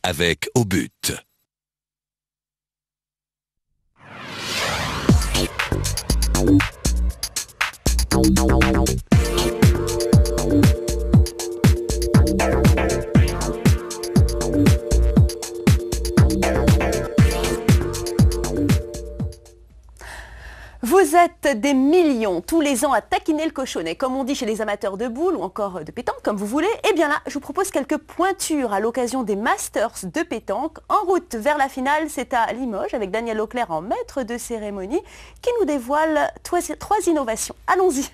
avec Au But. Vous êtes des millions tous les ans à taquiner le cochonnet, comme on dit chez les amateurs de boules ou encore de pétanque, comme vous voulez. Et bien là, je vous propose quelques pointures à l'occasion des Masters de pétanque. En route vers la finale, c'est à Limoges, avec Daniel Auclair en maître de cérémonie, qui nous dévoile trois innovations. Allons-y.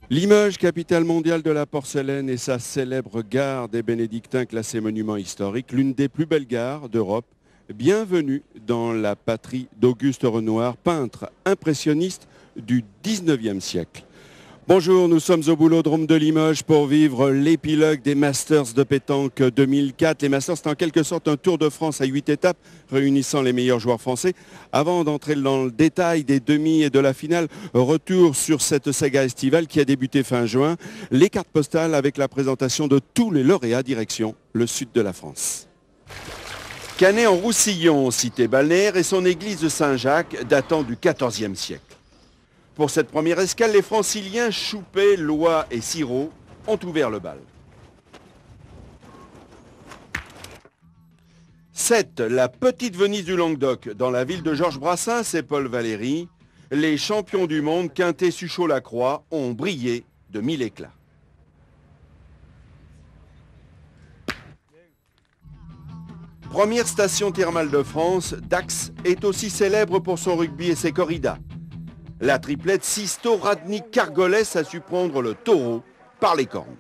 Limoges, capitale mondiale de la porcelaine, et sa célèbre gare des Bénédictins classée monument historique, l'une des plus belles gares d'Europe. Bienvenue dans la patrie d'Auguste Renoir, peintre impressionniste du 19e siècle. Bonjour, nous sommes au Boulodrome de Limoges pour vivre l'épilogue des Masters de pétanque 2004. Les Masters, c'est en quelque sorte un Tour de France à 8 étapes réunissant les meilleurs joueurs français. Avant d'entrer dans le détail des demi et de la finale, retour sur cette saga estivale qui a débuté fin juin. Les cartes postales avec la présentation de tous les lauréats direction le sud de la France. Canet-en-Roussillon, cité balnéaire, et son église de Saint-Jacques datant du XIVe siècle. Pour cette première escale, les franciliens Choupet, Loy et Sirot ont ouvert le bal. 7. La petite Venise du Languedoc, dans la ville de Georges Brassens et Paul Valéry. Les champions du monde, Quintet, Suchot, Lacroix, ont brillé de 1000 éclats. Première station thermale de France, Dax est aussi célèbre pour son rugby et ses corridas. La triplette Sisto, Radnik, Cargolès a su prendre le taureau par les cornes.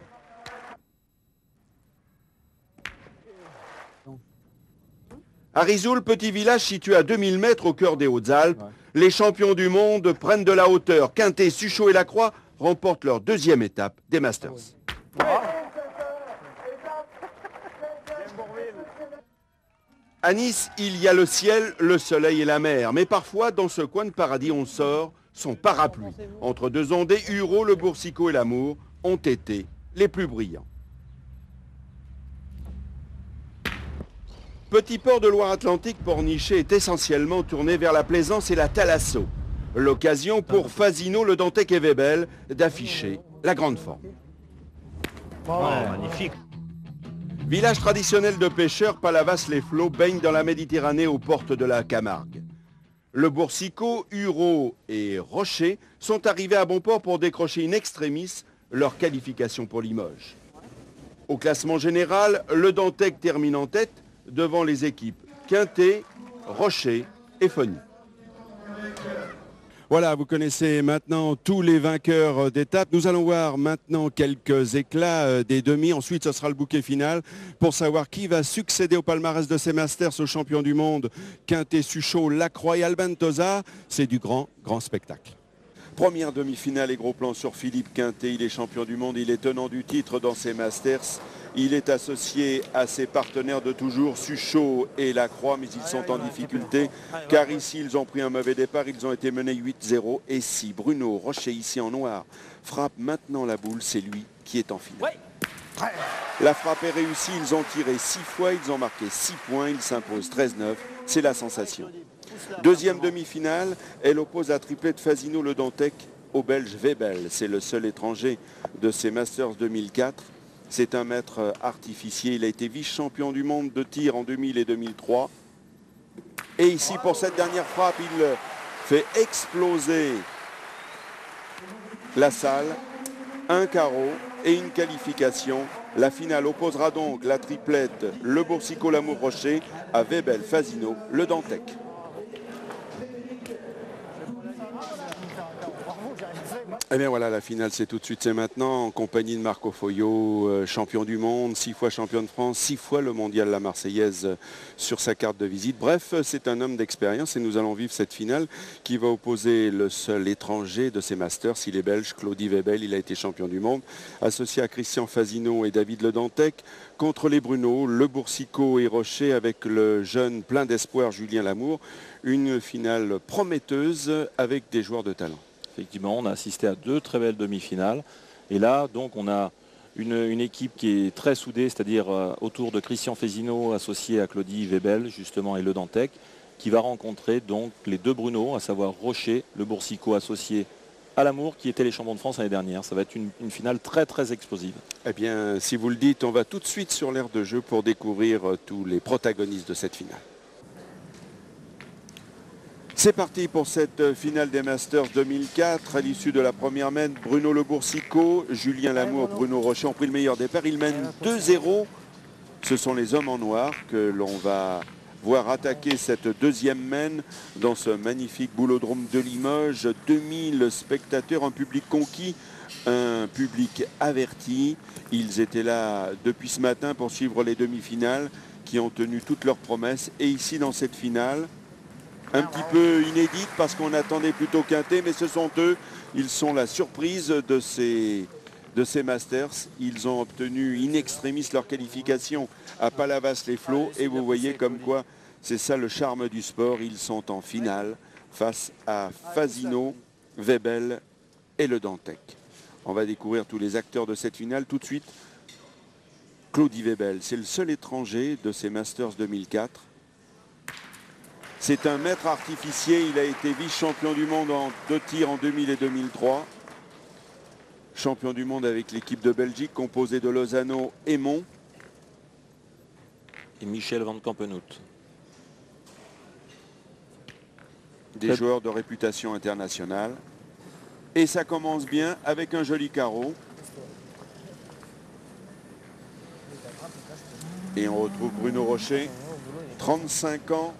Arizoul, petit village situé à 2000 mètres au cœur des Hautes-Alpes, les champions du monde prennent de la hauteur. Quintet, Suchot et Lacroix remportent leur deuxième étape des Masters. À Nice, il y a le ciel, le soleil et la mer. Mais parfois, dans ce coin de paradis, on sort son parapluie. Entre deux ondées, Hureau, le Boursicot et l'Amour ont été les plus brillants. Petit port de Loire-Atlantique, Pornichet est essentiellement tourné vers la plaisance et la thalasso. L'occasion pour Fasino, Le Dantec et Webel d'afficher la grande forme. Oh, magnifique. Village traditionnel de pêcheurs, Palavas-les-Flots baigne dans la Méditerranée aux portes de la Camargue. Le Boursicot, Hureau et Rocher sont arrivés à bon port pour décrocher in extremis leur qualification pour Limoges. Au classement général, le Dantec termine en tête devant les équipes Quintet, Rocher et Fogny. Voilà, vous connaissez maintenant tous les vainqueurs d'étape. Nous allons voir maintenant quelques éclats des demi. Ensuite, ce sera le bouquet final pour savoir qui va succéder au palmarès de ces Masters aux champions du monde. Quintet, Suchot, Lacroix et Albentosa. C'est du grand spectacle. Première demi-finale et gros plan sur Philippe Quintet. Il est champion du monde, il est tenant du titre dans ces Masters. Il est associé à ses partenaires de toujours, Suchot et Lacroix, mais ils sont en difficulté car ici ils ont pris un mauvais départ, ils ont été menés 8-0. Et si Bruno Rocher, ici en noir, frappe maintenant la boule, c'est lui qui est en finale. La frappe est réussie, ils ont tiré 6 fois, ils ont marqué 6 points, ils s'imposent 13-9, c'est la sensation. Deuxième demi-finale, elle oppose la triplette Fasino Le Dantec au Belge Webel. C'est le seul étranger de ces Masters 2004. C'est un maître artificier. Il a été vice-champion du monde de tir en 2000 et 2003. Et ici, pour cette dernière frappe, il fait exploser la salle. Un carreau et une qualification. La finale opposera donc la triplette Le Boursicot, l'Amour Rocher à Webel, Fasino, Le Dantec. Eh bien voilà, la finale c'est tout de suite, c'est maintenant, en compagnie de Marco Foyot, champion du monde, 6 fois champion de France, 6 fois le mondial La Marseillaise sur sa carte de visite. Bref, c'est un homme d'expérience et nous allons vivre cette finale qui va opposer le seul étranger de ces Masters, il est belge, Claudie Webel, il a été champion du monde, associé à Christian Fasino et David Le Dantec, contre les Bruno, Le Boursicot et Rocher avec le jeune plein d'espoir Julien Lamour. Une finale prometteuse avec des joueurs de talent. Effectivement, on a assisté à 2 très belles demi-finales. Et là, donc, on a une équipe qui est très soudée, c'est-à-dire autour de Christian Fesino associé à Claudie Webel justement et Le Dantec, qui va rencontrer donc les deux Bruno, à savoir Rocher, le Boursicot associé à l'Amour, qui étaient les champions de France l'année dernière. Ça va être une finale très très explosive. Eh bien, si vous le dites, on va tout de suite sur l'aire de jeu pour découvrir tous les protagonistes de cette finale. C'est parti pour cette finale des Masters 2004. À l'issue de la première mène, Bruno Le Boursicot, Julien Lamour, Bruno Rocher ont pris le meilleur départ. Ils mènent 2-0. Ce sont les hommes en noir que l'on va voir attaquer cette deuxième mène dans ce magnifique boulodrome de Limoges. 2000 spectateurs, un public conquis, un public averti. Ils étaient là depuis ce matin pour suivre les demi-finales qui ont tenu toutes leurs promesses. Et ici, dans cette finale, un petit peu inédite parce qu'on attendait plutôt Quintet, mais ce sont eux. Ils sont la surprise de ces Masters. Ils ont obtenu in extremis leur qualification à Palavas-les-Flots. Et vous voyez comme quoi c'est ça le charme du sport. Ils sont en finale face à Fasino, Webel et Le Dantec. On va découvrir tous les acteurs de cette finale tout de suite. Claudie Webel, c'est le seul étranger de ces Masters 2004. C'est un maître artificier, il a été vice-champion du monde en 2 tirs en 2000 et 2003. Champion du monde avec l'équipe de Belgique composée de Lozano et Mon. Et Michel Van Campenhout. Des joueurs de réputation internationale. Et ça commence bien avec un joli carreau. Et on retrouve Bruno Rocher, 35 ans.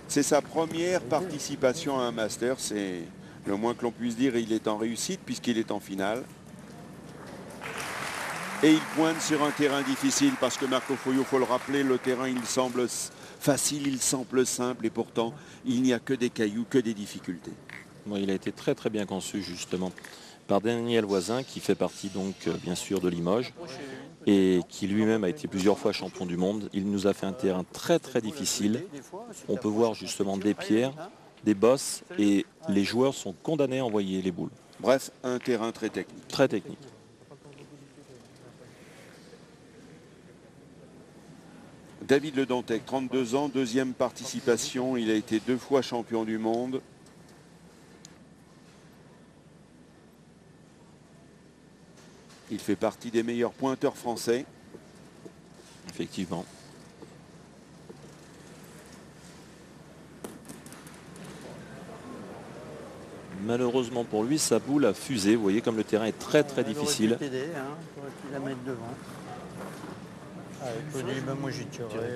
C'est sa première participation à un Master, c'est le moins que l'on puisse dire. Il est en réussite puisqu'il est en finale. Et il pointe sur un terrain difficile parce que Marco Foglio, il faut le rappeler, le terrain il semble facile, il semble simple et pourtant il n'y a que des cailloux, que des difficultés. Bon, il a été très très bien conçu justement par Daniel Voisin qui fait partie donc bien sûr de Limoges et qui lui-même a été plusieurs fois champion du monde. Il nous a fait un terrain très très difficile. On peut voir justement des pierres, des bosses et les joueurs sont condamnés à envoyer les boules. Bref, un terrain très technique. Très technique. David Le Dantec, 32 ans, deuxième participation. Il a été 2 fois champion du monde. Il fait partie des meilleurs pointeurs français. Effectivement. Malheureusement pour lui, sa boule a fusé. Vous voyez comme le terrain est très très difficile. La mettre devant. Moi j'y tirerais.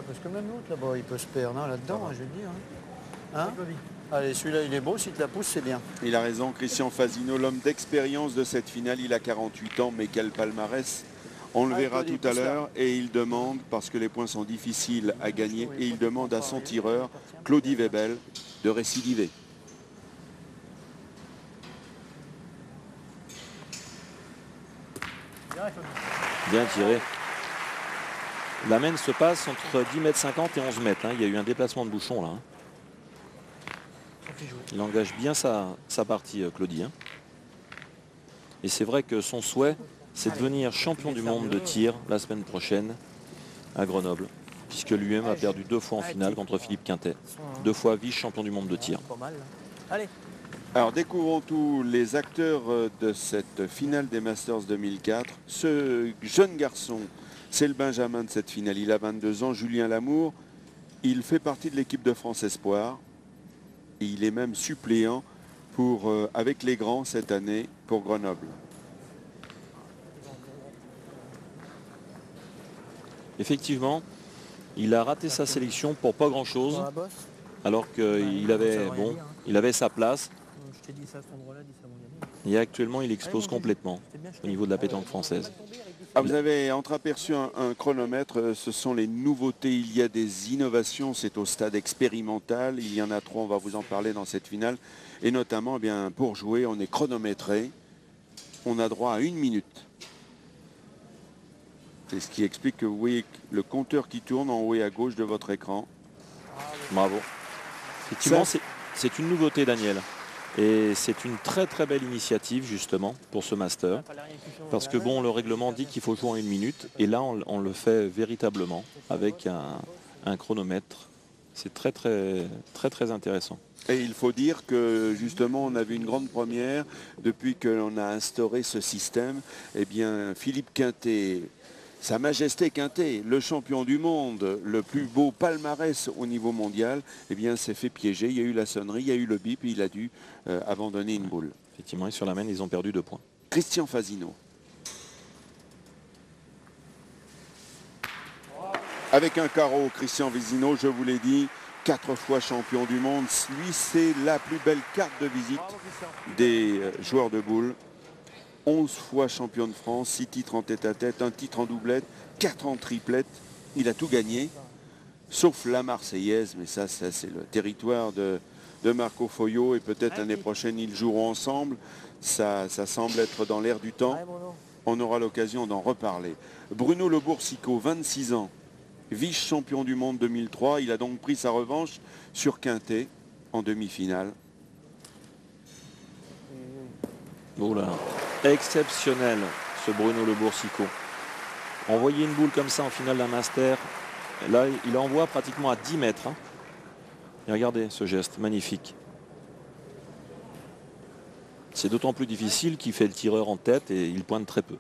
Parce que même l'autre là-bas, il peut se perdre là-dedans, je veux dire. Hein? Allez, celui-là il est beau, si tu la pousses, c'est bien. Il a raison, Christian Fasino, l'homme d'expérience de cette finale. Il a 48 ans, mais quel palmarès. On le verra tout à l'heure. Et il demande, parce que les points sont difficiles à gagner, et il demande à son tireur, Claudie Webel, de récidiver. Bien tiré. La mène se passe entre 10,50 m et 11 mètres. Il y a eu un déplacement de bouchon là. Il engage bien sa partie, Claudie. Et c'est vrai que son souhait, c'est de devenir champion du monde de tir la semaine prochaine à Grenoble. Puisque lui-même a perdu 2 fois en finale contre Philippe Quintet. 2 fois vice-champion du monde de tir. Alors découvrons tous les acteurs de cette finale des Masters 2004. Ce jeune garçon, c'est le Benjamin de cette finale. Il a 22 ans, Julien Lamour. Il fait partie de l'équipe de France Espoir. Et il est même suppléant avec les grands cette année pour Grenoble. Effectivement, il a raté sa sélection pour pas grand-chose. Alors qu'il avait sa place. Et actuellement, il explose complètement au niveau de la pétanque française. Ah, vous avez entreaperçu un chronomètre, ce sont les nouveautés, il y a des innovations, c'est au stade expérimental, il y en a 3, on va vous en parler dans cette finale. Et notamment, eh bien, pour jouer, on est chronométré, on a droit à 1 minute. C'est ce qui explique que vous voyez le compteur qui tourne en haut et à gauche de votre écran. Bravo. Effectivement, c'est une nouveauté, Daniel. Et c'est une très très belle initiative justement pour ce master. Parce que bon, le règlement dit qu'il faut jouer en 1 minute. Et là, on le fait véritablement avec un chronomètre. C'est très très très très intéressant. Et il faut dire que justement on a vu une grande première depuis que l'on a instauré ce système. Eh bien Philippe Quintet, Sa Majesté Quintet, le champion du monde, le plus beau palmarès au niveau mondial, eh bien s'est fait piéger. Il y a eu la sonnerie, il y a eu le bip et il a dû abandonner une boule. Effectivement, et sur la main, ils ont perdu 2 points. Christian Fasino. Avec un carreau, Christian Fasino, je vous l'ai dit, 4 fois champion du monde. Lui, c'est la plus belle carte de visite des joueurs de boules. 11 fois champion de France, 6 titres en tête-à-tête, 1 titre en doublette, 4 en triplette. Il a tout gagné, sauf la Marseillaise, mais ça c'est le territoire de Marco Foyot et peut-être l'année prochaine ils joueront ensemble. Ça semble être dans l'air du temps. On aura l'occasion d'en reparler. Bruno Le Boursicot, 26 ans, vice-champion du monde 2003. Il a donc pris sa revanche sur Quintet en demi-finale. Oh là, exceptionnel ce Bruno Le Boursicot. Envoyer une boule comme ça en finale d'un master, là il envoie pratiquement à 10 mètres. Hein. Et regardez ce geste magnifique. C'est d'autant plus difficile qu'il fait le tireur en tête et il pointe très peu.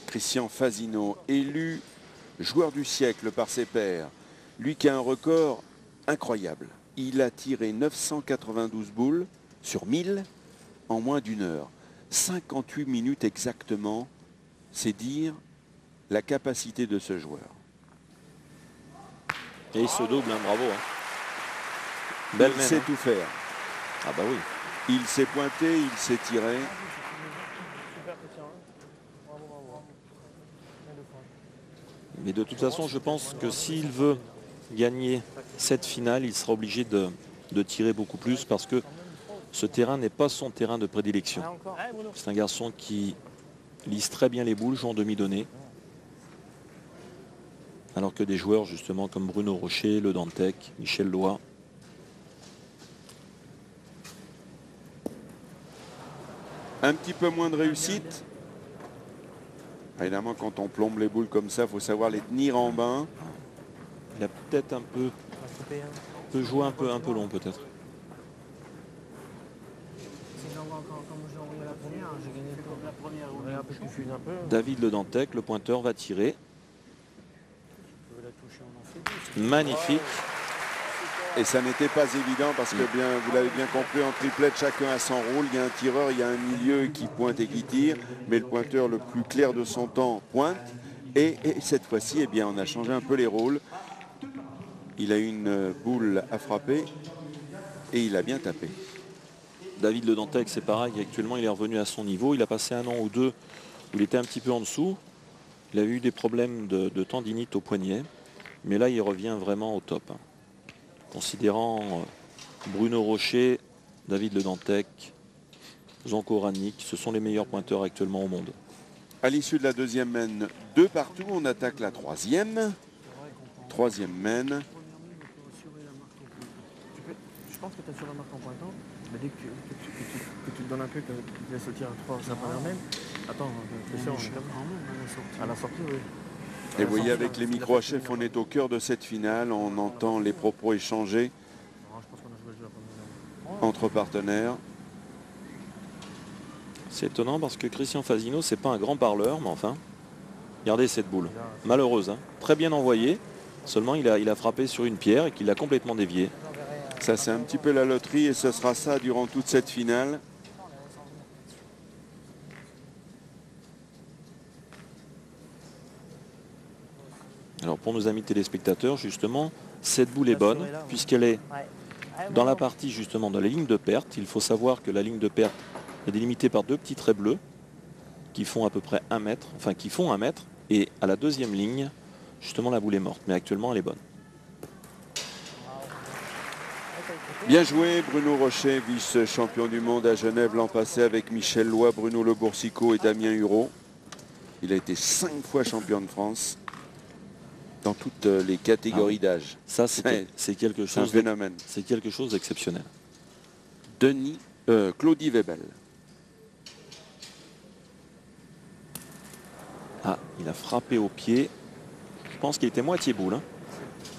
Christian Fasino, élu joueur du siècle par ses pairs. Lui qui a un record incroyable. Il a tiré 992 boules sur 1000 en moins d'1 heure. 58 minutes exactement, c'est dire la capacité de ce joueur. Et il se double, hein, bravo. Hein. Belle Il sait hein. tout faire. Ah bah oui. Il s'est pointé, il s'est tiré. Mais de toute façon, je pense que s'il veut gagner cette finale, il sera obligé de tirer beaucoup plus parce que ce terrain n'est pas son terrain de prédilection. C'est un garçon qui lise très bien les boules, joue en demi-donnée. Alors que des joueurs justement comme Bruno Rocher, Le Dantec, Michel Loy. Un petit peu moins de réussite. Évidemment, quand on plombe les boules comme ça, il faut savoir les tenir en bain. Il a peut-être un peu joué un peu long peut-être. David Le Dantec, le pointeur, va tirer. Magnifique. Et ça n'était pas évident parce que bien, vous l'avez bien compris, en triplette, chacun a son rôle. Il y a un tireur, il y a un milieu qui pointe et qui tire. Mais le pointeur le plus clair de son temps pointe. Et cette fois-ci, eh bien, on a changé un peu les rôles. Il a une boule à frapper et il a bien tapé. David Le Dantec, c'est pareil. Actuellement, il est revenu à son niveau. Il a passé 1 an ou 2 où il était un petit peu en dessous. Il a eu des problèmes de tendinite au poignet. Mais là, il revient vraiment au top. Considérant Bruno Rocher, David Le Dantec, Zanko Ranik, ce sont les meilleurs pointeurs actuellement au monde. À l'issue de la deuxième mène, 2 partout, on attaque la troisième. Troisième mène. Je pense que tu as sur la marque en pointant, mais dès que tu te donnes un peu, que tu laisses le tir à 3 sa première mène. Attends, à la sortie, oui. Et vous voyez, avec les micros à chef, on est au cœur de cette finale. On entend les propos échangés entre partenaires. C'est étonnant parce que Christian Fasino, c'est pas un grand parleur, mais enfin, regardez cette boule. Malheureuse, hein. Très bien envoyée. Seulement, il a frappé sur une pierre et qu'il l'a complètement déviée. Ça, c'est un petit peu la loterie et ce sera ça durant toute cette finale. Alors pour nos amis téléspectateurs, justement, cette boule est bonne puisqu'elle est dans la partie justement de la ligne de perte. Il faut savoir que la ligne de perte est délimitée par 2 petits traits bleus qui font à peu près 1 mètre, enfin qui font 1 mètre. Et à la deuxième ligne, justement, la boule est morte. Mais actuellement, elle est bonne. Bien joué, Bruno Rocher, vice-champion du monde à Genève l'an passé avec Michel Loy, Bruno Le Boursicot et Damien Hureau. Il a été 5 fois champion de France. dans toutes les catégories d'âge. Ça, c'est quelque C'est un chose phénomène. c'est quelque chose d'exceptionnel. Claudie Webel. Ah, il a frappé au pied. Je pense qu'il était moitié boule. Hein.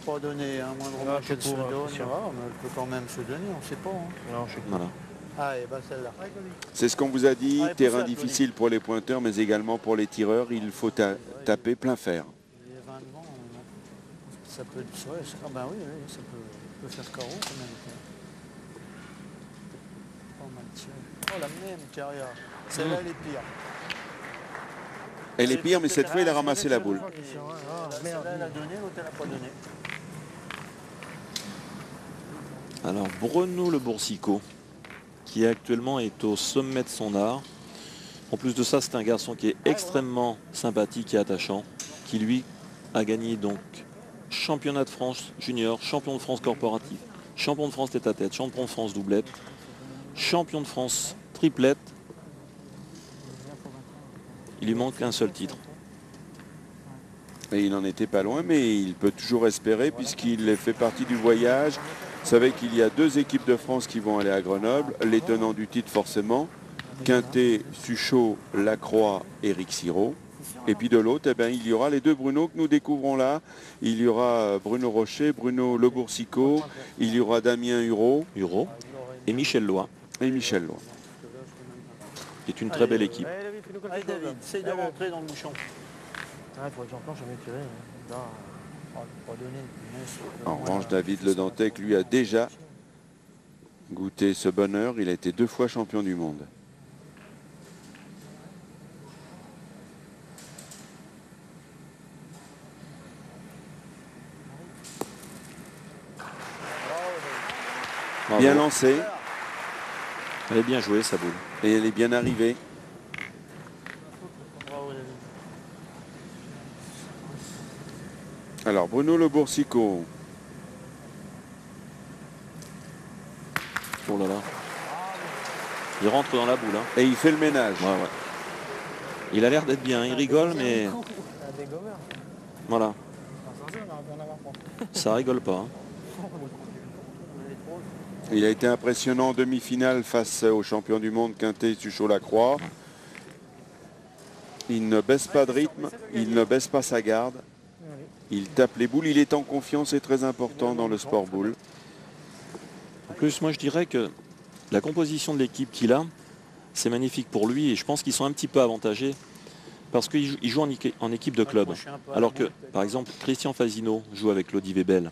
Pas donné un moindre je qu'elle se trouve, donne, Christian. mais elle peut quand même se donner, on ne sait pas. Hein. Non, je suis Voilà. Ah, et bah celle-là. C'est ce qu'on vous a dit, Ouais, terrain pour ça, difficile pour les pointeurs, mais également pour les tireurs. Il faut taper plein fer. Il est 20 devant, ça peut être... Ouais, ah ben oui, ça peut faire carreau quand même. Pas mal tiré. Oh, la même carrière. Celle-là, elle est pire. Elle est pire, mais cette fois, il a ramassé la boule. Celle-là, elle a donné, l'autre, elle n'a pas donné. Alors, Bruno Le Boursicot, qui actuellement est au sommet de son art. En plus de ça, c'est un garçon qui est extrêmement sympathique et attachant, qui lui a gagné donc championnat de France junior, champion de France corporatif, champion de France tête-à-tête, champion de France doublette, champion de France triplette. Il lui manque un seul titre. Et il n'en était pas loin, mais il peut toujours espérer puisqu'il fait partie du voyage. Vous savez qu'il y a 2 équipes de France qui vont aller à Grenoble, les tenants du titre forcément, Quintet, Suchot, Lacroix, Éric Sirot. Et puis de l'autre, eh ben, il y aura les 2 Bruno que nous découvrons là. Il y aura Bruno Rocher, Bruno Le Boursicot, il y aura Damien Hureau Et Michel Loy, et Michel Loy. qui est une très belle équipe. Allez, David, fais-nous quelque Allez, chose, David, là. essaye de rentrer dans le bouchon. Ah, il faudrait que j'en planche, jamais tiré. Là, Pas donné. En revanche, David Le Dantec, lui, a déjà goûté ce bonheur. Il a été 2 fois champion du monde. Bravo. Bien lancé Elle est bien jouée, sa boule. et elle est bien arrivée. Bravo, David. Alors, Bruno Le Boursicot. Oh là là. Il rentre dans la boule. Hein. Et il fait le ménage. Ouais, ouais. Il a l'air d'être bien. Il rigole, mais voilà. Ça rigole pas. Hein. Il a été impressionnant en demi-finale face au champion du monde Quintet Suchot-Lacroix. Il ne baisse pas de rythme, il ne baisse pas sa garde. Il tape les boules, il est en confiance, c'est très important dans le sport boule. En plus, moi je dirais que la composition de l'équipe qu'il a, c'est magnifique pour lui et je pense qu'ils sont un petit peu avantagés parce qu'il joue en équipe de club. Alors que, par exemple, Christian Fasino joue avec Claudie Webel,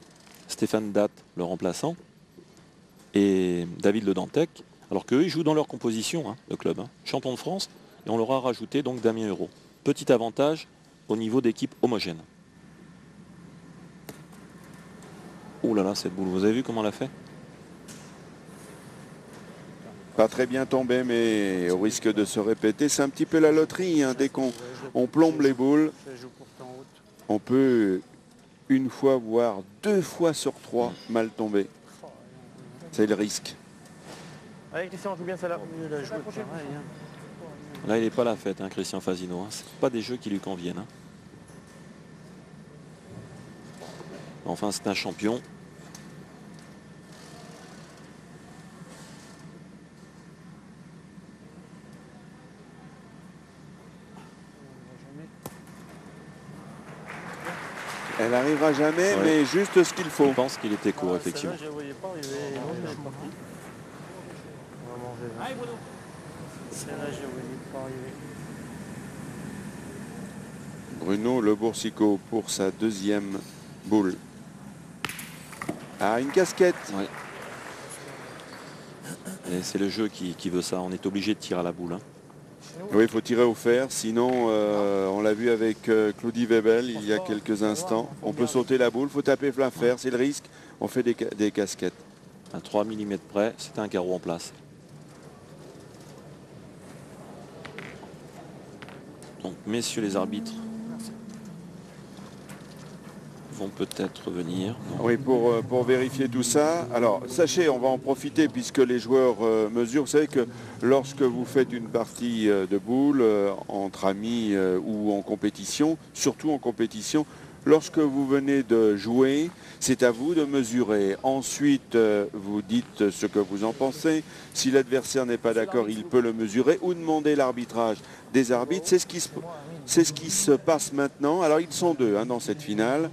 Stéphane Datt, le remplaçant, et David Le Dantec, alors qu'eux, ils jouent dans leur composition de club. Hein, champion de France, et on leur a rajouté donc Damien Hureau. Petit avantage au niveau d'équipe homogène. Oh là là, cette boule, vous avez vu comment elle a fait? Pas très bien tombé, mais au risque de se répéter, c'est un petit peu la loterie. Hein. Dès qu'on plombe les boules, on peut une fois, voire 2 fois sur 3 mal tomber. C'est le risque. Allez, Christian, joue bien celle-là. Là, il n'est pas la fête, hein, Christian Fasino. Hein. Ce pas des jeux qui lui conviennent. Hein. Enfin, c'est un champion. Elle n'arrivera jamais, Ouais. mais juste ce qu'il faut. Je pense qu'il était court, effectivement. Je ne voyais pas arriver. Celle-là, je ne voyais pas arriver. Bruno Le Boursicot pour sa 2e boule. Ah, une casquette. Ouais. Et c'est le jeu qui veut ça. On est obligé de tirer à la boule. Hein. Oui, il faut tirer au fer, sinon on l'a vu avec Claudie Webel il y a quelques instants. On peut sauter la boule, il faut taper plein fer, c'est le risque. On fait des casquettes. À 3 mm près, c'était un carreau en place. Donc, messieurs les arbitres vont peut-être venir. Non. Oui, pour vérifier tout ça. Alors, sachez, on va en profiter puisque les joueurs mesurent. Vous savez que lorsque vous faites une partie de boules entre amis ou en compétition, surtout en compétition, Lorsque vous venez de jouer, c'est à vous de mesurer. Ensuite, vous dites ce que vous en pensez. Si l'adversaire n'est pas d'accord, il peut le mesurer ou demander l'arbitrage des arbitres. C'est ce qui se passe maintenant. Alors, ils sont deux dans cette finale.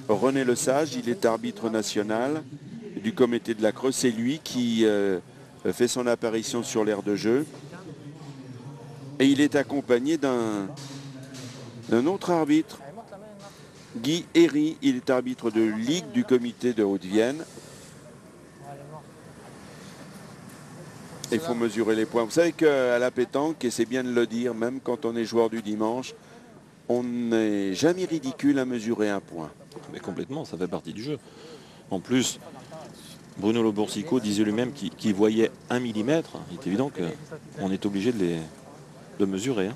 René Lesage, il est arbitre national du comité de la Creuse. C'est lui qui fait son apparition sur l'aire de jeu. Et il est accompagné d'un autre arbitre, Guy Herry. Il est arbitre de Ligue du comité de Haute-Vienne. Il faut mesurer les points. Vous savez qu'à la pétanque, et c'est bien de le dire, même quand on est joueur du dimanche, on n'est jamais ridicule à mesurer un point. Mais complètement, ça fait partie du jeu. En plus, Bruno Le Boursicot disait lui-même qu'il voyait 1 millimètre. Il est évident qu'on est obligé de mesurer.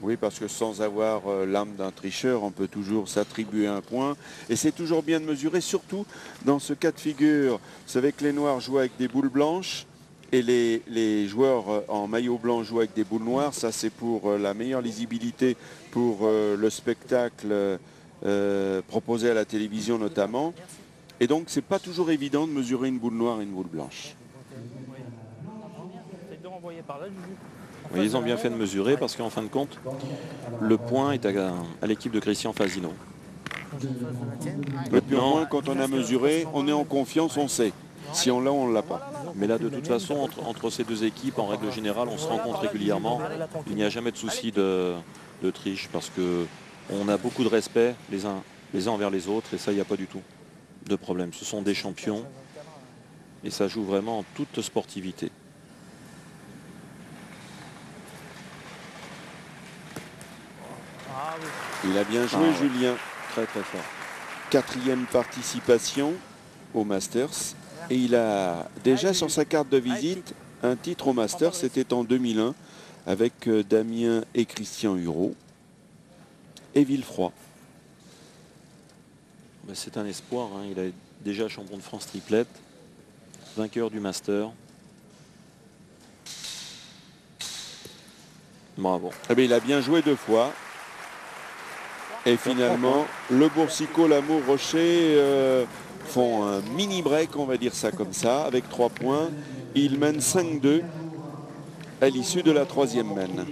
Oui, parce que sans avoir l'âme d'un tricheur, on peut toujours s'attribuer un point. Et c'est toujours bien de mesurer, surtout dans ce cas de figure. Vous savez que les Noirs jouent avec des boules blanches et les joueurs en maillot blanc jouent avec des boules noires. Ça, c'est pour la meilleure lisibilité pour le spectacle proposé à la télévision notamment. Et donc, c'est pas toujours évident de mesurer une boule noire et une boule blanche. Oui, ils ont bien fait de mesurer parce qu'en fin de compte, le point est à l'équipe de Christian Fasino. Et puis au moins, quand on a mesuré, on est en confiance, on sait. Si on l'a, on ne l'a pas. Mais là, de toute façon, entre ces deux équipes, en règle générale, on se rencontre régulièrement. Il n'y a jamais de souci de triche parce qu'on a beaucoup de respect les uns envers les autres et ça, il n'y a pas du tout de problème. Ce sont des champions et ça joue vraiment en toute sportivité. Il a bien joué, Julien. Très très fort. 4e participation au Masters. Et il a déjà sur sa carte de visite un titre au Masters. C'était en 2001 avec Damien et Christian Hureau et Villefroy. C'est un espoir. Il est déjà champion de France triplette, vainqueur du Master. Bravo. Eh bien, il a bien joué 2 fois. Et finalement, Le Boursicot, Lamour, Rocher font un mini break, on va dire ça comme ça, avec 3 points. Ils mènent 5-2 à l'issue de la 3e mène.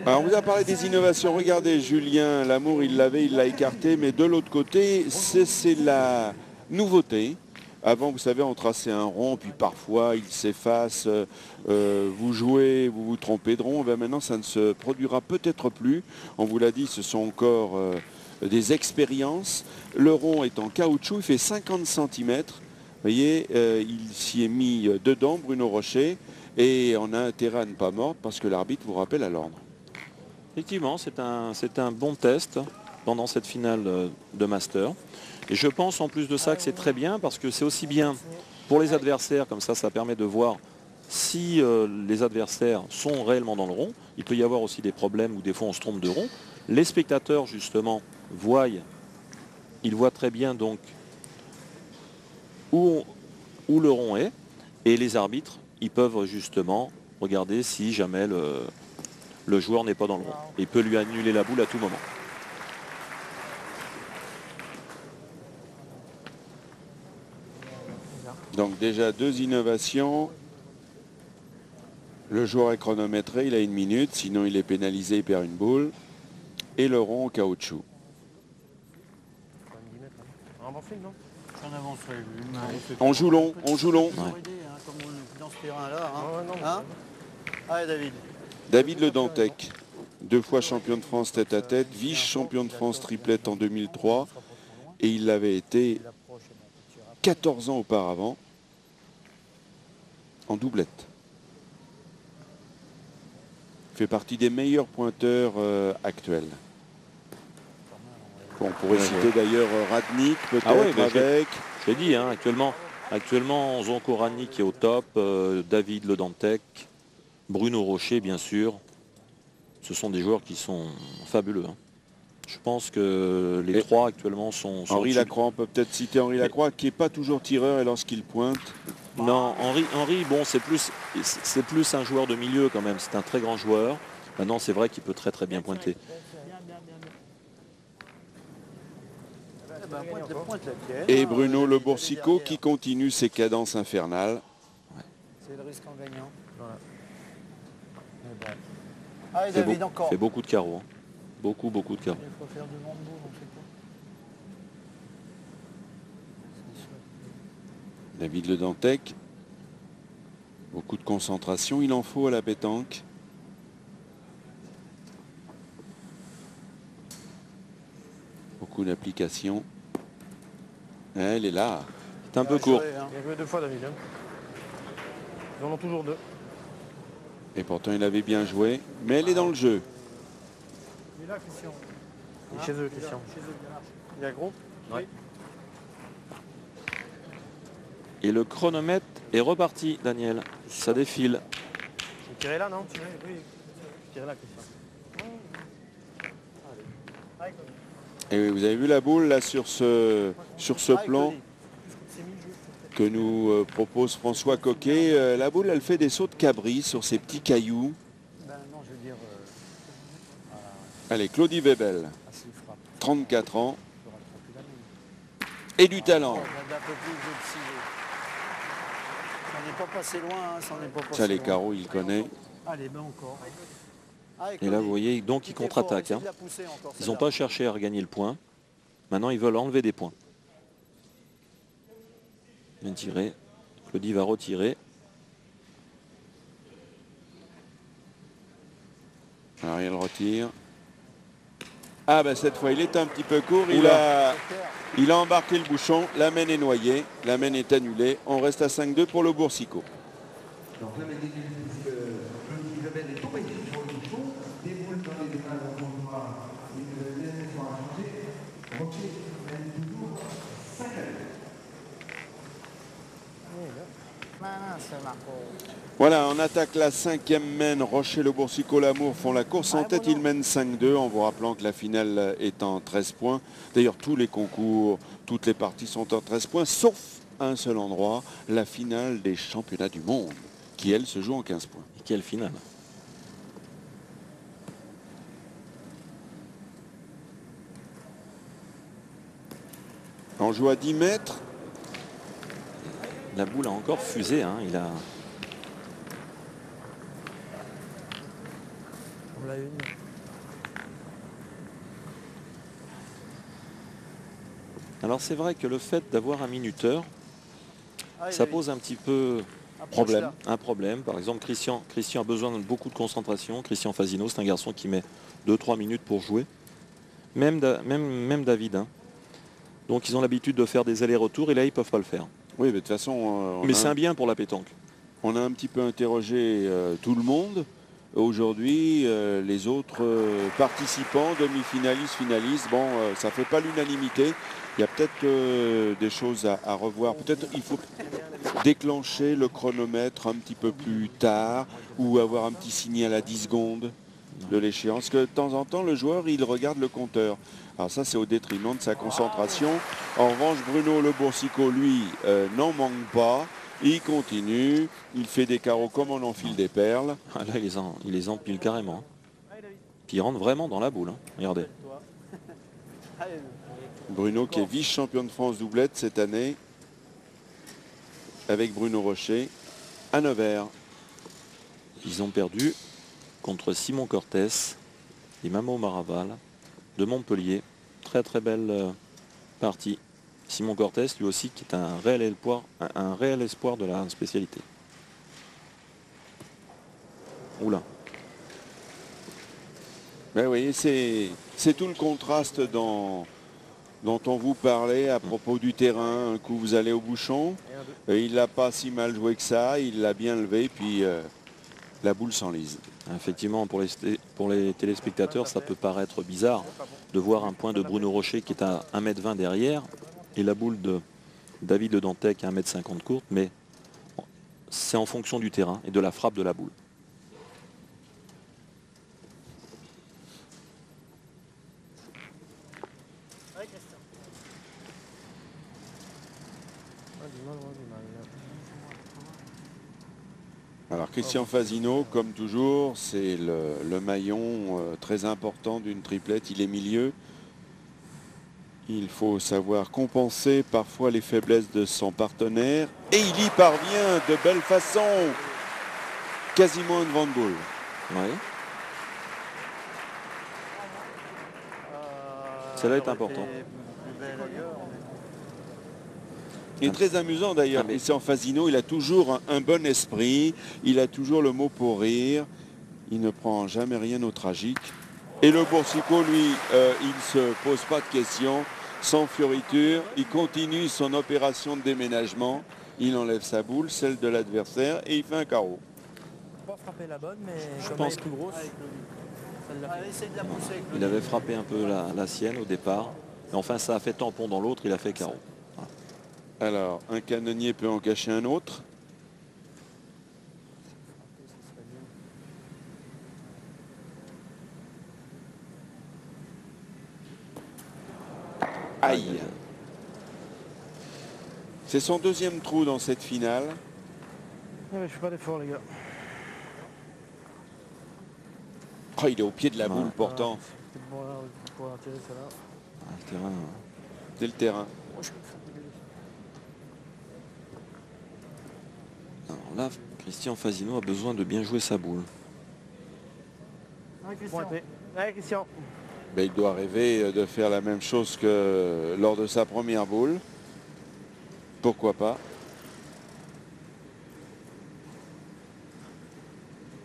Alors, on vous a parlé des innovations. Regardez, Julien Lamour, il l'avait, il l'a écarté. Mais de l'autre côté, c'est la nouveauté. Avant, vous savez, on traçait un rond, puis parfois il s'efface, vous jouez, vous vous trompez de rond. Maintenant, ça ne se produira peut-être plus. On vous l'a dit, ce sont encore des expériences. Le rond est en caoutchouc, il fait 50 cm. Vous voyez, il s'y est mis dedans, Bruno Rocher, et on a intérêt à ne pas mordre parce que l'arbitre vous rappelle à l'ordre. Effectivement, c'est un bon test pendant cette finale de Master. Et je pense en plus de ça que c'est très bien parce que c'est aussi bien pour les adversaires, comme ça permet de voir si les adversaires sont réellement dans le rond. Il peut y avoir aussi des problèmes où des fois on se trompe de rond. Les spectateurs justement ils voient très bien donc où le rond est et les arbitres ils peuvent justement regarder si jamais le joueur n'est pas dans le rond. Il peut lui annuler la boule à tout moment. Donc déjà 2 innovations. Le joueur est chronométré, il a 1 minute, sinon il est pénalisé, il perd une boule. Et le rond en caoutchouc. On joue long, on joue long. Dans ce terrain-là, hein. Allez, David. David Le Dantec, 2 fois champion de France tête-à-tête, vice-champion de France triplette en 2003. Et il l'avait été 14 ans auparavant en doublette. Il fait partie des meilleurs pointeurs actuels. Bon, on pourrait citer d'ailleurs Radnik, peut-être avec... Je l'ai dit, actuellement Zonko Radnik est au top, David Le Dantec, Bruno Rocher bien sûr. Ce sont des joueurs qui sont fabuleux. Je pense que les 3 actuellement sont Henri Lacroix, on peut peut-être citer Henri Lacroix, qui n'est pas toujours tireur et lorsqu'il pointe. Non, Henri bon, c'est plus un joueur de milieu quand même. C'est un très grand joueur. Maintenant, c'est vrai qu'il peut très bien pointer. Et Bruno Le Boursicot qui continue ses cadences infernales. C'est le risque en gagnant. Voilà. Allez Fait, David, encore. fait beaucoup de carreaux. Hein. Beaucoup de carreaux. Il faut faire du monde-boule, on fait quoi? David Le Dantec. Beaucoup de concentration, il en faut à la pétanque. Beaucoup d'application. Elle est là. C'est un peu court. Il a joué 2 fois David. Hein. Ils en ont toujours 2. Et pourtant il avait bien joué. Mais elle est dans le jeu. Il est là, Christian. Il est chez eux, Christian. Il y a gros. Oui. Et le chronomètre est reparti, Daniel. Ça défile. Je vais tirer là, non? Oui, je tirer là, Christian. Et oui, vous avez vu la boule là sur ce plan que nous propose François Coquet. La boule, elle fait des sauts de cabri sur ces petits cailloux. Ben non, je veux dire... Allez, Claudie Webel, ah, s'il frappe, 34 ans, il rattrape plus la même. et du talent. Un peu plus de ciseaux. Ça n'est pas passé loin, hein, ça n'est pas passé Ça, les loin. carreaux, il connaît. Allez, ben encore. Allez, Et là, Claudie. vous voyez, donc ils Petit effort, contre-attaquent. essaie Hein. de la pousser encore, Ils n'ont celle-là. pas cherché à regagner le point. Maintenant, ils veulent enlever des points. Bien tiré. Claudie va retirer. Alors, il retire. Ah, ben cette fois, il est un petit peu court. Oula. Il a embarqué le bouchon. La main est noyée. La main est annulée. On reste à 5-2 pour le Boursicot. Donc là, Claudie Webel est tombé sur le bouchon, déboule dans les détails de la noire, les éléments à changer, Rocher mène toujours 5 à 2. Voilà, on attaque la 5e main. Rocher, Le Boursicot, Lamour font la course en tête. Ils mènent 5-2 en vous rappelant que la finale est en 13 points. D'ailleurs, tous les concours, toutes les parties sont en 13 points, sauf un seul endroit, la finale des championnats du monde, qui, elle, se joue en 15 points. Et quelle finale. On joue à 10 mètres. La boule a encore fusé. Hein. Il a... On l'a une. Alors c'est vrai que le fait d'avoir un minuteur, Allez, ça David. pose un petit peu Approche-la. un problème. Par exemple, Christian a besoin de beaucoup de concentration. Christian Fasino, c'est un garçon qui met 2-3 minutes pour jouer. Même David. Hein. Donc ils ont l'habitude de faire des allers-retours et là ils ne peuvent pas le faire. Oui, mais de toute façon, Mais c'est un bien pour la pétanque. on a un petit peu interrogé tout le monde. Aujourd'hui, les autres participants, demi-finalistes, finalistes, bon, ça ne fait pas l'unanimité. Il y a peut-être des choses à revoir. Peut-être il faut déclencher le chronomètre un petit peu plus tard ou avoir un petit signal à 10 secondes de l'échéance. Que de temps en temps, le joueur, il regarde le compteur. Alors ça, c'est au détriment de sa concentration. En revanche, Bruno Le Boursicot, lui, n'en manque pas. Il continue, il fait des carreaux comme on enfile des perles. Ah, là, il les empile carrément. Hein. Puis il rentre vraiment dans la boule. Hein. Regardez. Bruno qui est vice-champion de France doublette cette année avec Bruno Rocher à Nevers. Ils ont perdu contre Simon Cortés et Mamo Maraval de Montpellier. Très belle partie. Simon Cortés, lui aussi, qui est un réel espoir de la spécialité. Oula. Ben oui, c'est tout le contraste dont on vous parlait à propos du terrain. Un coup, vous allez au bouchon. Il l'a pas si mal joué que ça. Il l'a bien levé, puis la boule s'enlise. Effectivement, pour les téléspectateurs, ça peut paraître bizarre de voir un point de Bruno Rocher qui est à 1,20 m derrière et la boule de David Le Dantec à 1,50 m courte, mais c'est en fonction du terrain et de la frappe de la boule. Alors Christian Fasino, comme toujours, c'est le maillon très important d'une triplette. Il est milieu. Il faut savoir compenser parfois les faiblesses de son partenaire. Et il y parvient de belle façon. Quasiment une Van Boule. Oui. Celle-là est importante. Il est très amusant d'ailleurs. Christian Fasino, il a toujours un bon esprit. Il a toujours le mot pour rire. Il ne prend jamais rien au tragique. Et le Boursicot, lui, il ne se pose pas de questions. Sans fioriture, il continue son opération de déménagement. Il enlève sa boule, celle de l'adversaire, et il fait un carreau. Pas frapper la bonne, mais je pense plus grosse. Il avait frappé un peu la sienne au départ. Mais enfin, ça a fait tampon dans l'autre, il a fait carreau. Alors, un canonnier peut en cacher un autre. Aïe. C'est son deuxième trou dans cette finale. Je fais pas d'effort, les gars. Oh, il est au pied de la boule pourtant. C'est le terrain. Alors là, Christian Fasino a besoin de bien jouer sa boule. Allez, Christian. Ben, il doit rêver de faire la même chose que lors de sa première boule. Pourquoi pas?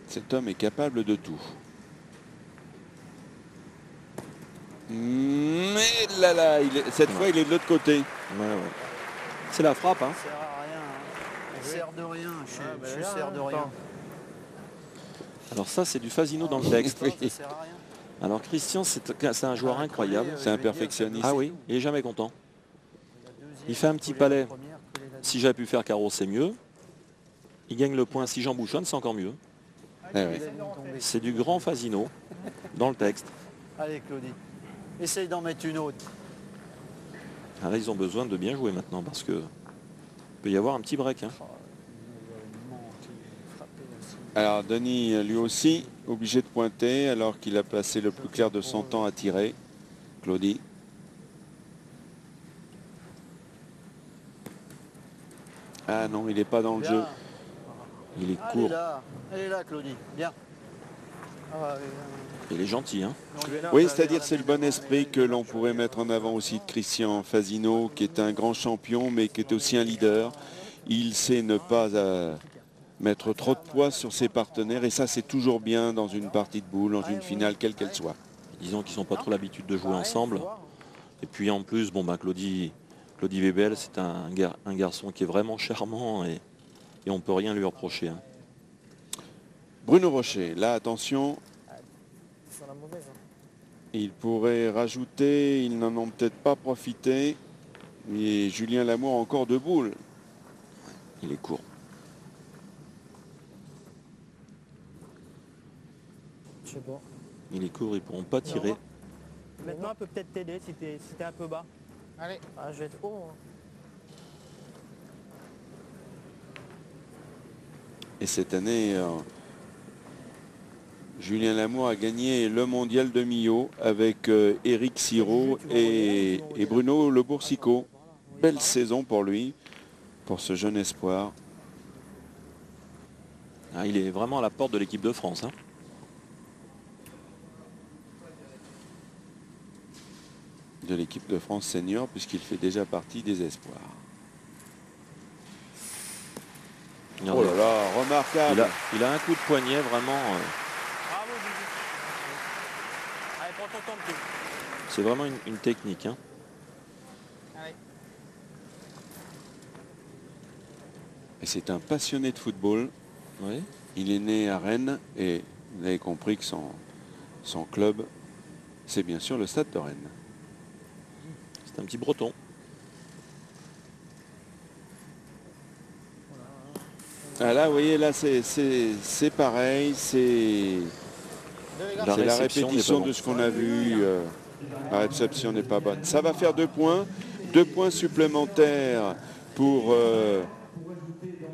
Cet homme est capable de tout. Mais là, cette fois, il est de l'autre côté. Ouais. C'est la frappe. Hein. Ça sert à rien. On sert de rien. Je sers de rien. Alors ça, c'est du Fasino dans le texte. Ça sert à rien. Alors Christian, c'est un joueur incroyable. C'est un perfectionniste. Ah oui, il est jamais content. Il fait un petit palais. Si j'avais pu faire carreau, c'est mieux. Il gagne le point. Si j'en bouchonne, c'est encore mieux. C'est du grand Fasino dans le texte. Allez, Claudie. Essaye d'en mettre une autre. Ah, là, ils ont besoin de bien jouer maintenant parce que peut y avoir un petit break. Hein. Alors Denis, lui aussi, obligé de pointer alors qu'il a passé le plus clair de son temps à tirer. Claudie. Ah non, il n'est pas dans le jeu. Il est court. Elle est là, Claudie. Bien. Il est gentil. Hein. Oui, c'est-à-dire c'est le bon esprit que l'on pourrait mettre en avant aussi de Christian Fasino, qui est un grand champion, mais qui est aussi un leader. Il sait ne pas mettre trop de poids sur ses partenaires, et ça c'est toujours bien dans une partie de boule, dans une finale, quelle qu'elle soit. Disons qu'ils n'ont pas trop l'habitude de jouer ensemble. Et puis en plus, bon, Claudie Webel, c'est un garçon qui est vraiment charmant et on ne peut rien lui reprocher. Hein. Bruno Rocher, là attention. Il pourrait rajouter, ils n'en ont peut-être pas profité. Et Julien Lamour a encore deux boules. Il est court. Je sais pas. Il est court, ils ne pourront pas tirer. Maintenant, elle peut peut-être t'aider si t'es un peu bas. Allez. Ah, je vais être haut. Hein. Et cette année, Julien Lamour a gagné le mondial de Millau avec Éric Sirot et Bruno Le Boursicot. Belle saison pour lui, pour ce jeune espoir. Ah, il est vraiment à la porte de l'équipe de France. Hein. De l'équipe de France senior, puisqu'il fait déjà partie des espoirs. Oh là là, remarquable. Il a un coup de poignet vraiment. Allez, prends ton temps, petit. C'est vraiment une technique. Hein. Et c'est un passionné de football. Oui. Il est né à Rennes et vous avez compris que son club, c'est bien sûr le Stade de Rennes. C'est un petit breton. Ah là, vous voyez, là, c'est pareil, c'est la répétition de ce qu'on a vu. La réception n'est pas bonne. Ça va faire 2 points. 2 points supplémentaires pour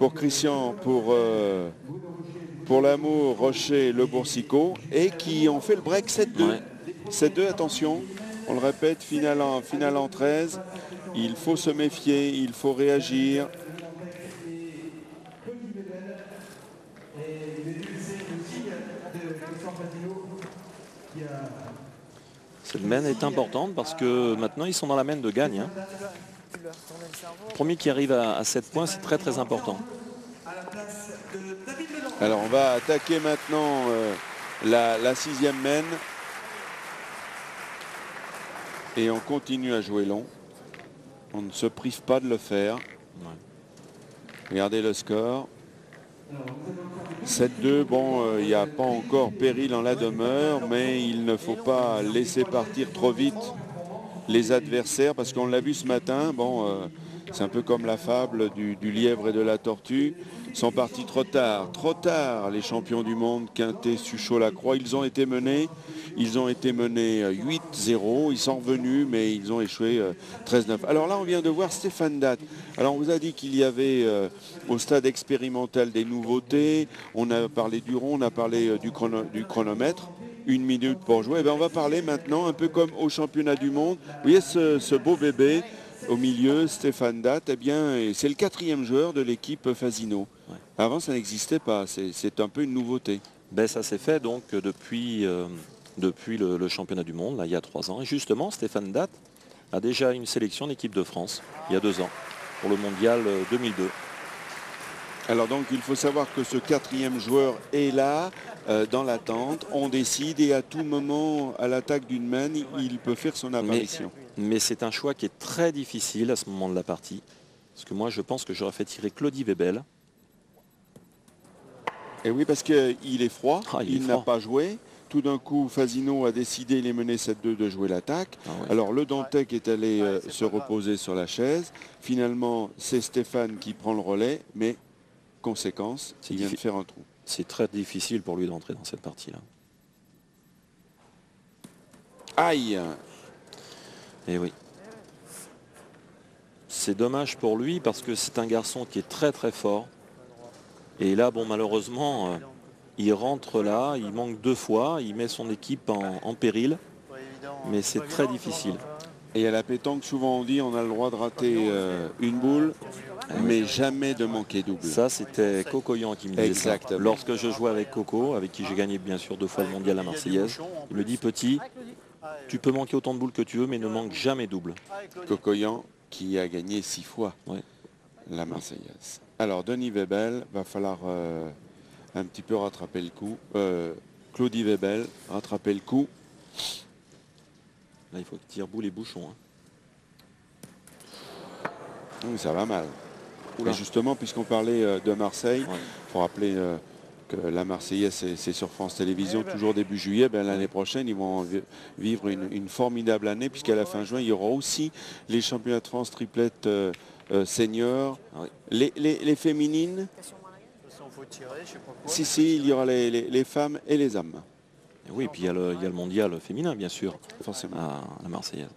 pour Christian, pour Lamour, Rocher, Le Boursicot, et qui ont fait le break 7-2. Ouais. 7-2, attention, on le répète, finale en 13. Il faut se méfier, il faut réagir. Cette main est importante parce que maintenant ils sont dans la main de gagne. Hein. Premier qui arrive à 7 points, c'est très très important. Alors on va attaquer maintenant la 6e main. Et on continue à jouer long. On ne se prive pas de le faire. Ouais. Regardez le score. 7-2, bon, il n'y a pas encore péril en la demeure, mais il ne faut pas laisser partir trop vite les adversaires, parce qu'on l'a vu ce matin, bon, c'est un peu comme la fable du lièvre et de la tortue. Ils sont partis trop tard, les champions du monde, Quintet, Suchot, Lacroix. Ils ont été menés 8-0, ils sont revenus, mais ils ont échoué 13-9. Alors là, on vient de voir Stéphane Datt. Alors on vous a dit qu'il y avait au stade expérimental des nouveautés, on a parlé du rond, on a parlé du chronomètre, 1 minute pour jouer. Et bien, on va parler maintenant, un peu comme au championnat du monde. Vous voyez ce beau bébé au milieu, Stéphane Datt, eh bien, c'est le 4e joueur de l'équipe Fasino. Ouais. Avant, ça n'existait pas, c'est un peu une nouveauté. Ben, ça s'est fait donc depuis le championnat du monde, là, il y a 3 ans. Et justement, Stéphane Datt a déjà une sélection d'équipe de France, il y a 2 ans, pour le mondial 2002. Alors donc, il faut savoir que ce 4e joueur est là, dans l'attente. On décide et à tout moment, à l'attaque d'une main, il peut faire son apparition. Mais c'est un choix qui est très difficile à ce moment de la partie. Parce que moi, je pense que j'aurais fait tirer Claudie Webel. Et oui, parce qu'il est froid, il n'a froid. Pas joué. Tout d'un coup, Fasino a décidé, il est mené 7-2, de jouer l'attaque. Ah ouais. Alors le Dantec est allé se reposer sur la chaise. Finalement, c'est Stéphane qui prend le relais, mais conséquence, il vient de faire un trou. C'est très difficile pour lui d'entrer dans cette partie-là. Aïe! Et oui. C'est dommage pour lui parce que c'est un garçon qui est très très fort. Et là, bon, malheureusement, il rentre là, il manque 2 fois, il met son équipe en péril. Mais c'est très difficile. Et à la pétanque, souvent on dit on a le droit de rater une boule, mais jamais de manquer double. Ça, c'était Cocoyan qui me disait Exactement. ça. Lorsque je jouais avec Coco, avec qui j'ai gagné bien sûr 2 fois le mondial à Marseillaise, il me dit, petit, tu peux manquer autant de boules que tu veux, mais ne manque jamais double. Cocoyan qui a gagné 6 fois la Marseillaise. Alors Denis Webel, va falloir un petit peu rattraper le coup. Claudie Webel, rattraper le coup. Là, il faut qu'il tire boule et bouchon. Oui, ça va mal. Et justement, puisqu'on parlait de Marseille, il faut rappeler que la Marseillaise, c'est sur France Télévisions, toujours début juillet. Ben, l'année prochaine, ils vont vivre une formidable année, puisqu'à la fin juin, il y aura aussi les championnats de France triplette seniors. Les féminines, si, il y aura les femmes et les hommes. Et oui, et puis il y a le mondial féminin, bien sûr, forcément, à la Marseillaise.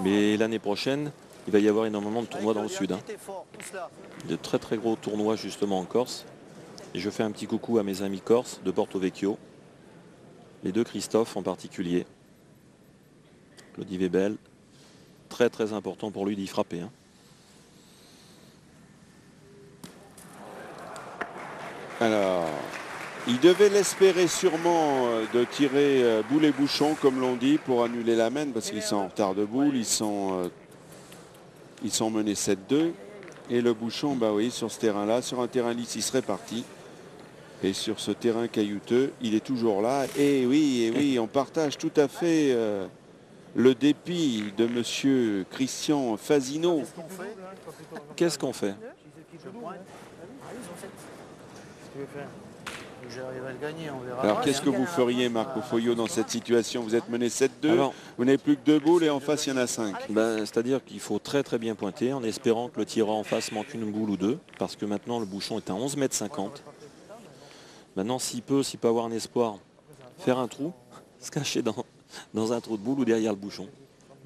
Mais l'année prochaine, il va y avoir énormément de tournois dans le sud. De très très gros tournois justement en Corse. Et je fais un petit coucou à mes amis corses de Porto Vecchio. Les 2 Christophe en particulier. Claudie Webel. Très très important pour lui d'y frapper. Alors, il devait l'espérer sûrement de tirer boule et bouchon, comme l'on dit, pour annuler la main, parce qu'ils sont en retard de boule, ils sont menés 7-2. Et le bouchon, bah oui, sur ce terrain-là, sur un terrain lisse, il serait parti. Et sur ce terrain caillouteux, il est toujours là. Et oui, on partage tout à fait le dépit de monsieur Christian Fasino. Qu'est-ce qu'on fait? J'arrive à le gagner, on verra. Alors qu'est-ce que vous feriez, Marco Foyot, dans cette situation? Vous êtes mené 7-2, vous n'avez plus que 2 boules et en face il y en a 5. C'est-à-dire qu'il faut très très bien pointer en espérant que le tireur en face manque une boule ou 2, parce que maintenant le bouchon est à 11,50 m. Maintenant, s'il peut avoir un espoir, faire un trou, se cacher dans un trou de boule ou derrière le bouchon.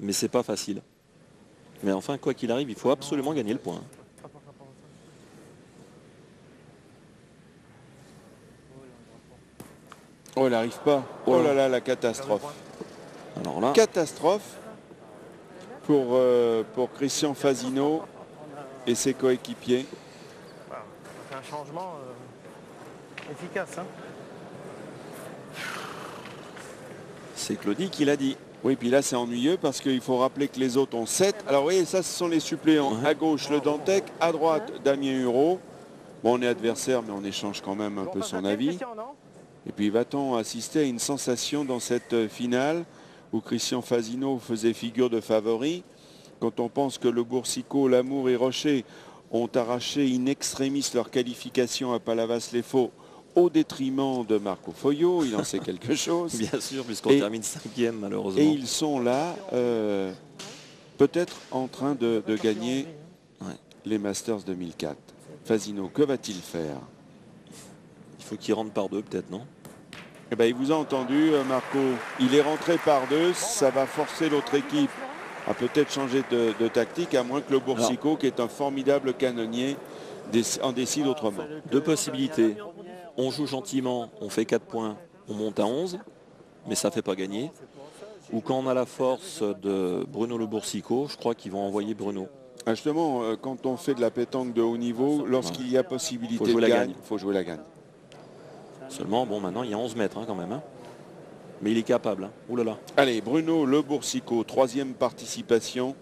Mais c'est pas facile. Mais enfin, quoi qu'il arrive, il faut absolument gagner le point. Oh, il n'arrive pas. Oh là là, la catastrophe. Alors là, Catastrophe pour Christian Fasino et ses coéquipiers. Voilà. Ça fait un changement efficace. Hein. c'est Claudie qui l'a dit. Oui, puis là c'est ennuyeux parce qu'il faut rappeler que les autres ont 7. Alors vous voyez, ça ce sont les suppléants. À gauche, le Dantec, à droite, Damien Hureau. Bon, on est adversaire, mais on échange quand même un peu son avis. Et puis va-t-on assister à une sensation dans cette finale où Christian Fasino faisait figure de favori, quand on pense que le Boursicot, Lamour et Rocher ont arraché in extremis leur qualification à Palavas-les-Faux au détriment de Marco Foyot, il en sait quelque chose. Bien sûr, puisqu'on termine 5e malheureusement. Et ils sont là, peut-être en train de gagner les Masters 2004. Fasino, que va-t-il faire? Il faut qu'il rentre par deux peut-être, non? Eh ben, il vous a entendu, Marco. Il est rentré par deux, ça va forcer l'autre équipe à peut-être changer de tactique, à moins que le Boursicot, qui est un formidable canonnier, en décide autrement. Deux possibilités. On joue gentiment, on fait 4 points, on monte à 11, mais ça ne fait pas gagner. Ou quand on a la force de Bruno Le Boursicot, je crois qu'ils vont envoyer Bruno. Ah, justement, quand on fait de la pétanque de haut niveau, lorsqu'il y a possibilité de gagne, il faut jouer la gagne. Seulement, bon, maintenant, il y a 11 mètres quand même. Hein. Mais il est capable. Hein. Ouh là là. Allez, Bruno Le Boursicot, 3e participation.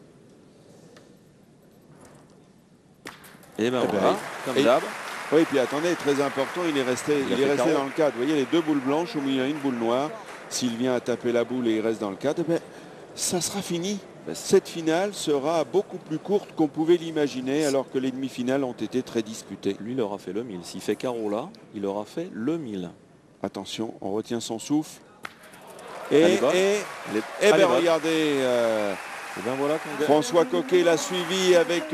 Et ben voilà, comme d'hab. Oui, puis attendez, très important, il est resté dans le cadre. Vous voyez les deux boules blanches, au milieu une boule noire. S'il vient à taper la boule et il reste dans le cadre, eh bien, ça sera fini. Cette finale sera beaucoup plus courte qu'on pouvait l'imaginer, alors que les demi-finales ont été très disputées. Lui, il aura fait le 1000. S'il fait carreau là, il aura fait le 1000. Attention, on retient son souffle. Et bien regardez, ben voilà François Coquet l'a suivi avec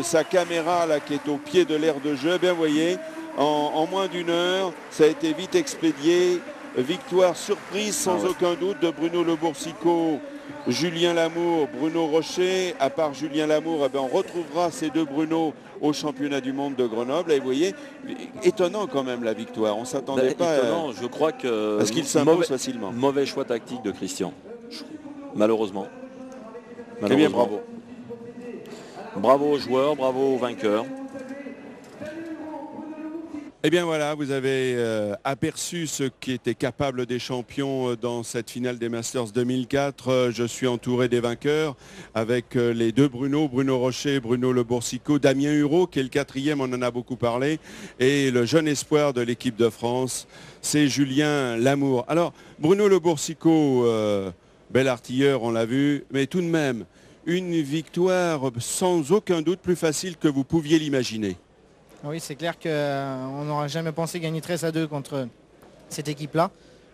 sa caméra là, qui est au pied de l'aire de jeu. Bien, vous voyez, en moins d'une heure, ça a été vite expédié. Victoire surprise sans aucun doute de Bruno Le Boursicot, Julien Lamour, Bruno Rocher. À part Julien Lamour, eh bien, on retrouvera ces deux Bruno au championnat du monde de Grenoble. Et vous voyez, étonnant quand même la victoire. On ne s'attendait pas je crois que à ce qu'il s'impose facilement. Mauvais choix tactique de Christian, malheureusement. Eh bien, bravo. Bravo aux joueurs, bravo aux vainqueurs. Eh bien voilà, vous avez aperçu ce qui était capable des champions dans cette finale des Masters 2004. Je suis entouré des vainqueurs avec les deux Bruno Rocher, Bruno Le Boursicot, Damien Hureau qui est le 4e, on en a beaucoup parlé, et le jeune espoir de l'équipe de France, c'est Julien Lamour. Alors Bruno Le Boursicot, bel artilleur, on l'a vu, mais tout de même une victoire sans aucun doute plus facile que vous pouviez l'imaginer. Oui, c'est clair qu'on n'aurait jamais pensé gagner 13-2 contre cette équipe-là,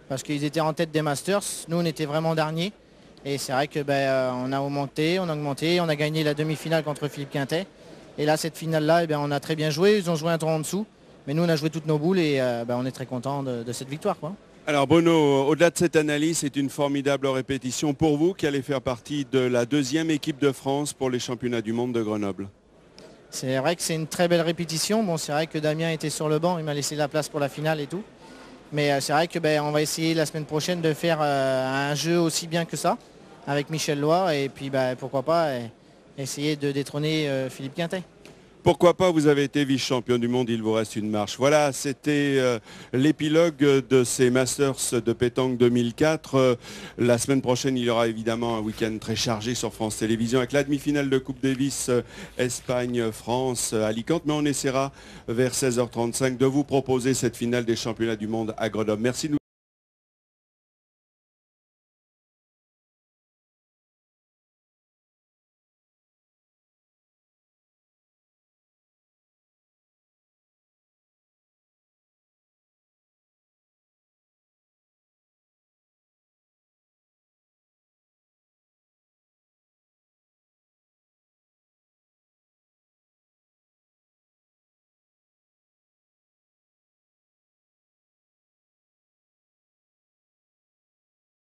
parce qu'ils étaient en tête des Masters. Nous, on était vraiment derniers. Et c'est vrai que on a augmenté, on a gagné la demi-finale contre Philippe Quintet. Et là, cette finale-là, on a très bien joué. Ils ont joué un tour en dessous. Mais nous, on a joué toutes nos boules et on est très content de cette victoire, quoi. Alors Bruno, au-delà de cette analyse, c'est une formidable répétition pour vous qui allez faire partie de la 2e équipe de France pour les championnats du monde de Grenoble. C'est vrai que c'est une très belle répétition. Bon, c'est vrai que Damien était sur le banc, il m'a laissé la place pour la finale et tout. Mais c'est vrai que on va essayer la semaine prochaine de faire un jeu aussi bien que ça avec Michel Loire et puis pourquoi pas essayer de détrôner Philippe Quintet. Pourquoi pas, vous avez été vice-champion du monde, il vous reste une marche. Voilà, c'était l'épilogue de ces Masters de pétanque 2004. La semaine prochaine, il y aura évidemment un week-end très chargé sur France Télévisions avec la demi-finale de Coupe Davis Espagne-France à Alicante. Mais on essaiera vers 16h35 de vous proposer cette finale des championnats du monde à Grenoble. Merci de nous